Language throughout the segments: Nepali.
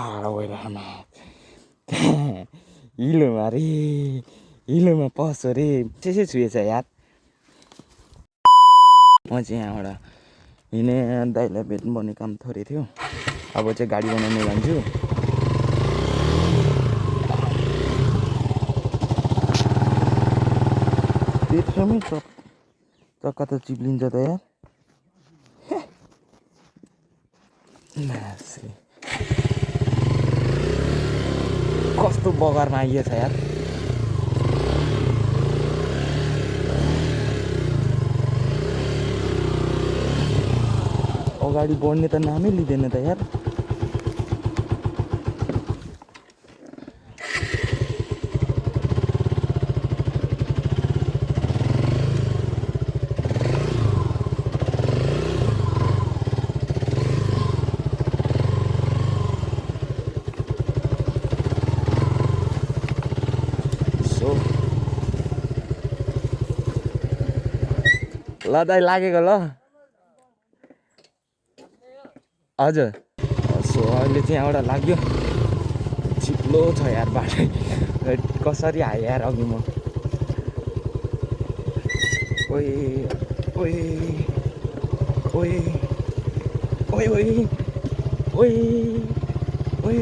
टाढो गइरहेमा हिलोमा रे हिलोमा पस्छ रे त्यसै छुएछ यार। म चाहिँ यहाँबाट हिँडे दाइलाई भेट्नु पर्ने काम थोरै थियो। अब चाहिँ गाडी बनाउनु जान्छु। त्यत्रोमै चक्का त चिप्लिन्छ त यार। कस्तो बगरमा आइएछ यार। अगाडि बढ्ने त नामै लिँदैन त यार। ल दाइ लागेको ल। हजुर सो अहिले चाहिँ यहाँबाट लाग्यो। चिप्लो छ यार बाटो। कसरी आएँ यार अघि म। ओए ओए ओए ओए ओए ओए ओए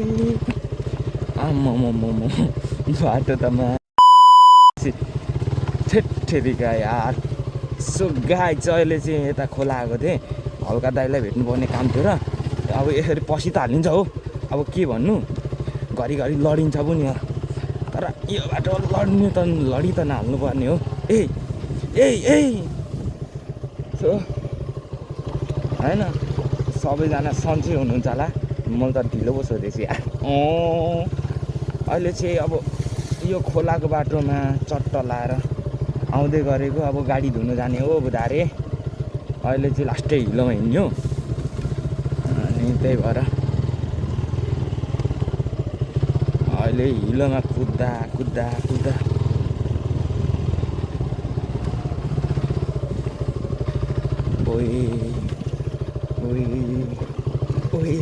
आम्मामामामा बाटो त ठेट्ठेरिका यार। सो गाई चाहिँ अहिले चाहिँ यता खोला आएको थिएँ। हल्का दाइलाई भेट्नुपर्ने काम थियो र अब यसरी पछि त हालिन्छ हो। अब के भन्नु घरिघरि लडिन्छ पनि यार। तर यो बाटो लड्ने त लडी त नहाल्नु पर्ने हो। ए ए ए सो होइन सबैजना सन्चै हुनुहुन्छ होला। मैले त ढिलो पो सोधेछु यार। अहिले चाहिँ अब यो खोलाको बाटोमा चट्ट लाएर आउँदै गरेको। अब गाडी धुनु जाने हो बुधारे। अहिले चाहिँ लास्टै हिलोमा हिँड्यो अनि त्यही भएर अहिले हिलोमा कुद्दा कुद्दा कुद्दा ओए ओए ओए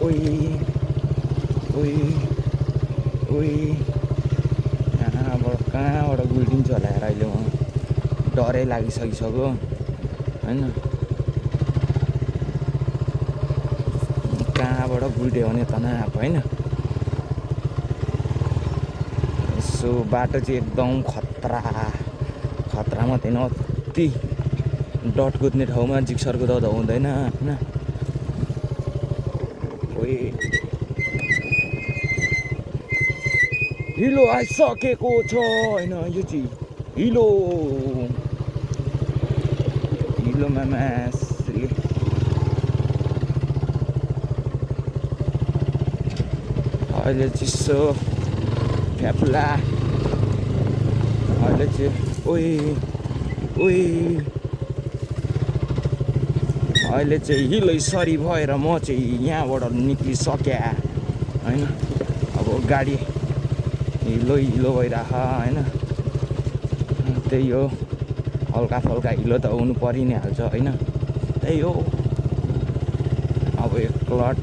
ओए ओए ओए कहाँबाट गुल्टिन्छ होला यार। अहिले म डरै लागिसकिसक्यो होइन। कहाँबाट गुल्ट्यो भने तनाव होइन। सो बाटो चाहिँ एकदम खतरा खतरा मात्रै होइन अति डट कुद्ने ठाउँमा जिक्सर कुदाउँदा हुँदैन होइन। ओए हिलो आइसकेको छ होइन। यो चाहिँ हिलोमा मासले अहिले चिसो फ्याफुला। अहिले चाहिँ ओए ओए अहिले चाहिँ हिलो सरी भएर म चाहिँ यहाँबाट निक्लिसक्या होइन। अब गाडी हिलो भइरह होइन। त्यही हो हल्का फल्का हिलो त हुनु परि नै हाल्छ होइन। त्यही हो अब एक क्लट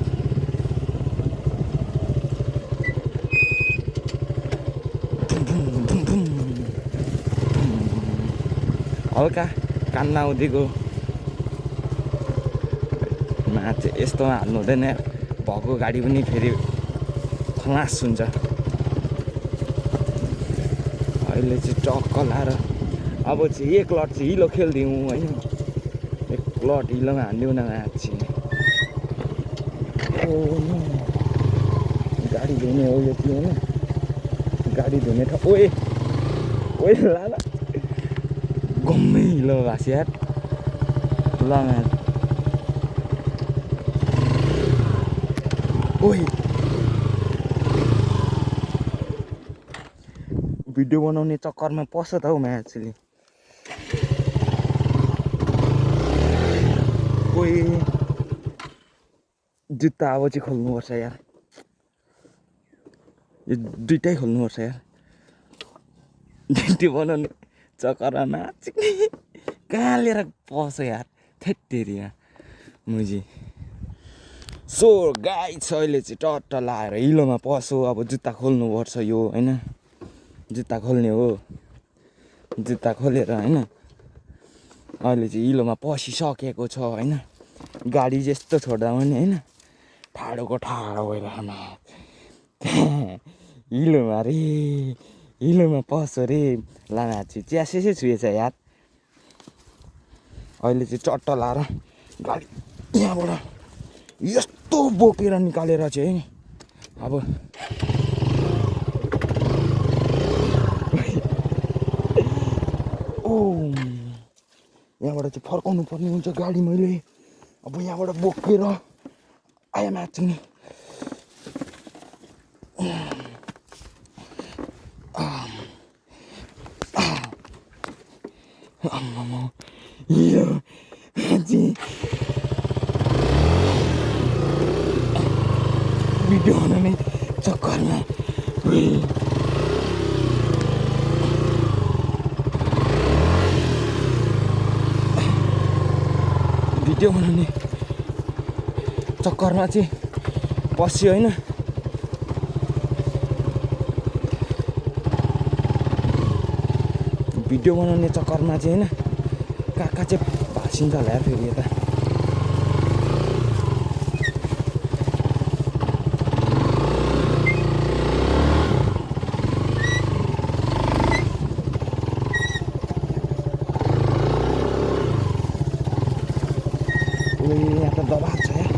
हल्का कान्ना उदिको मा चाहिँ यस्तोमा हाल्नु हुँदैन। भएको गाडी पनि फेरि खलास हुन्छ। अहिले चाहिँ टक्क लाएर अब चाहिँ एक लट चाहिँ हिलो खेलिदिउँ होइन। एक लट हिलोमा हालिदिउँ न मान्छे। गाडी धुने हो यो चाहिँ होइन। गाडी धुने ठाउँ ओए ओए लाला गम्मै हिलो भएको यार। ल ओए भिडियो बनाउने चक्करमा पस्छ त हौ मान्छेले। ओए जुत्ता अब चाहिँ खोल्नुपर्छ यार। यो दुइटै खोल्नुपर्छ यार। भिडियो बनाउने चक्करमा नाच्ने कहाँ लिएर पस्छ यार। थेत्तेरी मुजी सो गाइस अहिले चाहिँ टट्ट लाएर हिलोमा पस्यो अब जुत्ता खोल्नुपर्छ यो होइन जुत्ता खोल्ने हो जुत्ता खोलेर होइन अहिले चाहिँ हिलोमा पसिसकेको छ होइन गाडी जस्तो छोड्दा पनि होइन ठाडोको ठाडो भइरहेमा हिलोमा रे हिलोमा पस्यो रे लामा चाहिँ च्यासै छुएछ यार अहिले चाहिँ चट्ट लाएर गाडी यहाँबाट यस्तो बोकेर निकालेर चाहिँ अब ओ यहाँबाट चाहिँ फर्काउनु पर्ने हुन्छ गाडी मैले अब यहाँबाट बोकेर आया म्याच नि भिडियो बनाउने चक्करमा भिडियो बनाउने चक्करमा चाहिँ पस्यो होइन भिडियो बनाउने चक्करमा चाहिँ होइन कहाँ चाहिँ भाँसिन्छ होला यार फेरि यता यहाँ त दबाब छ यार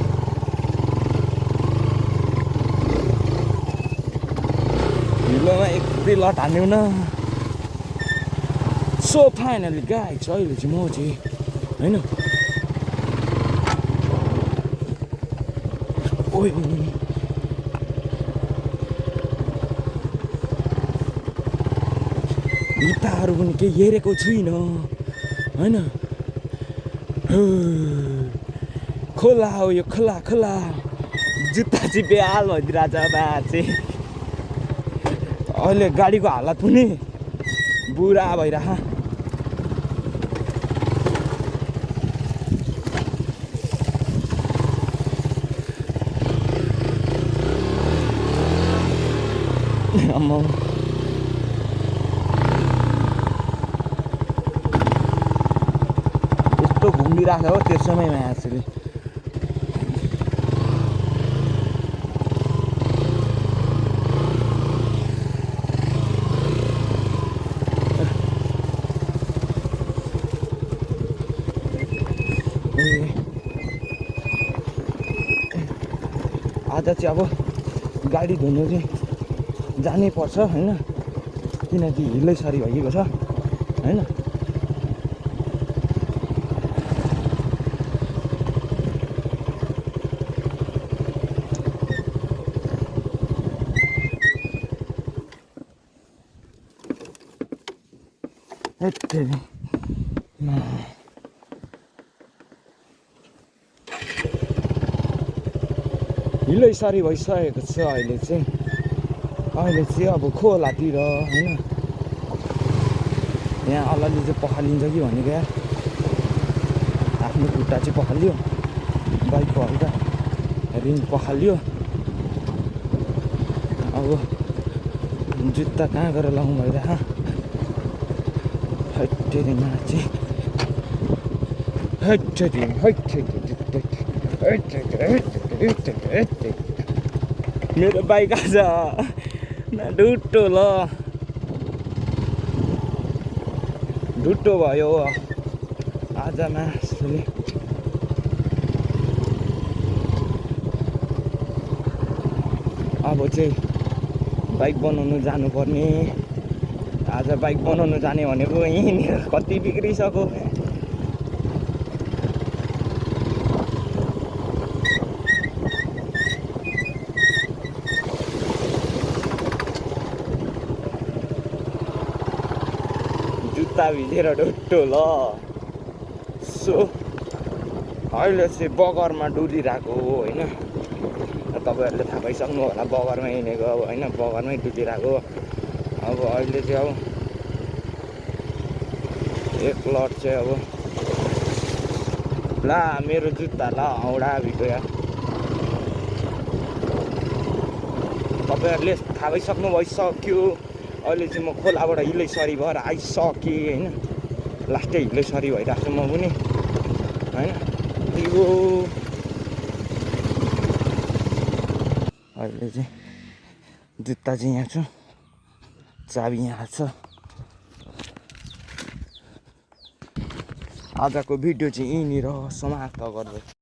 हिलोमा एक दुई लट हान्यौँ न सो फाइनली गाइस अहिले चाहिँ म चाहिँ होइन ओइ भित्ताहरू पनि केही हेरेको छुइनँ होइन खोला हो यो खोला खोला जुत्ता चाहिँ बेहाल भइदिरहेछ बा चाहिँ अहिले गाडीको हालत पनि बुरा भइरह अम्मा यस्तो घुमिरहेको हो त्यो समयमा एक्चुअली आज चाहिँ अब गाडी धुनु चाहिँ जानै पर्छ होइन किनकि हिलै सरी भइएको छ होइन हिलै सरी भइसकेको छ अहिले चाहिँ अब खोलातिर होइन यहाँ अलि चाहिँ पखालिन्छ कि भनेको यार आफ्नो खुट्टा चाहिँ पखालियो बाइकको हल्का रिङ पखालियो अब जुत्ता कहाँ गएर लगाउँ भइरह हट्टेरिङमा चाहिँ मेरो बाइक आज ढुट्टो ल ढुट्टो भयो आज मासुले अब चाहिँ बाइक बनाउनु जानुपर्ने आज बाइक बनाउनु जाने भनेको यहीँनिर कति बिग्रिसक्यो जुत्ता भिजेर ढुट्टो ल सो अहिले चाहिँ बगरमा डुलिरहेको हो होइन तपाईँहरूले थाहा पाइसक्नु होला बगरमा हिँडेको अब होइन बगरमै डुलिरहेको अब अहिले चाहिँ अब एक लट चाहिँ अब ला मेरो जुत्ता ला औडा भित्र तपाईँहरूले थाहा भइसक्नु भइसक्यो अहिले चाहिँ म खोलाबाट हिल्लैसरी भएर आइसकेँ होइन लास्टै हिल्लैसरी भइरहेको छु म पनि होइन यो अहिले चाहिँ जुत्ता चाहिँ यहाँ छु चाबी यहाँ छ आजको भिडियो चाहिँ यहीँनिर समाप्त गर्दै